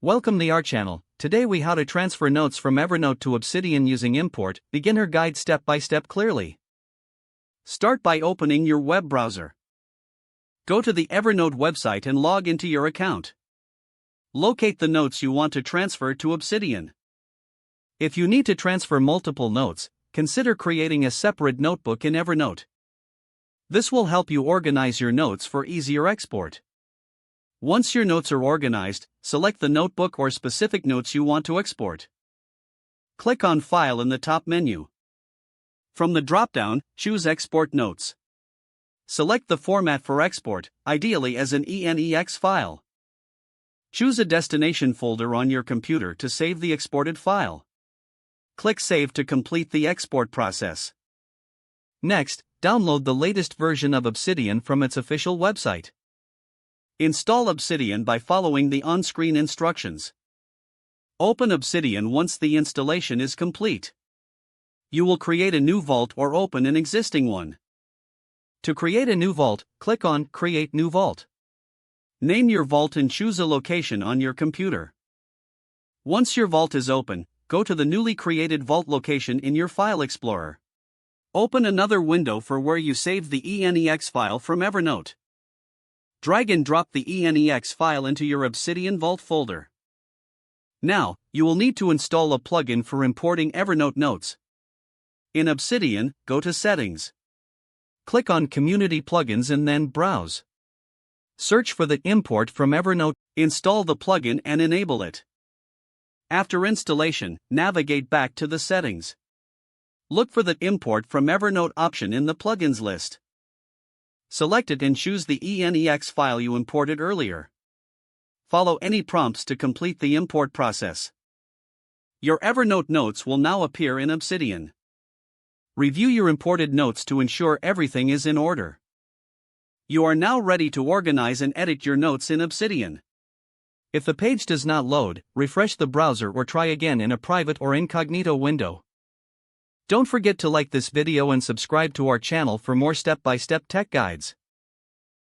Welcome to our channel. Today we how to transfer notes from Evernote to Obsidian using import, beginner guide step by step clearly. Start by opening your web browser. Go to the Evernote website and log into your account. Locate the notes you want to transfer to Obsidian. If you need to transfer multiple notes, consider creating a separate notebook in Evernote. This will help you organize your notes for easier export. Once your notes are organized, select the notebook or specific notes you want to export. Click on File in the top menu. From the drop-down, choose Export Notes. Select the format for export, ideally as an ENEX file. Choose a destination folder on your computer to save the exported file. Click Save to complete the export process. Next, download the latest version of Obsidian from its official website. Install Obsidian by following the on-screen instructions. Open Obsidian once the installation is complete. You will create a new vault or open an existing one. To create a new vault, click on Create New Vault. Name your vault and choose a location on your computer. Once your vault is open, go to the newly created vault location in your File Explorer. Open another window for where you saved the ENEX file from Evernote. Drag and drop the ENEX file into your Obsidian Vault folder. Now, you will need to install a plugin for importing Evernote notes. In Obsidian, go to Settings. Click on Community Plugins and then Browse. Search for the Import from Evernote, install the plugin and enable it. After installation, navigate back to the Settings. Look for the Import from Evernote option in the Plugins list. Select it and choose the ENEX file you imported earlier. Follow any prompts to complete the import process. Your Evernote notes will now appear in Obsidian. Review your imported notes to ensure everything is in order. You are now ready to organize and edit your notes in Obsidian. If the page does not load, refresh the browser or try again in a private or incognito window. Don't forget to like this video and subscribe to our channel for more step-by-step tech guides.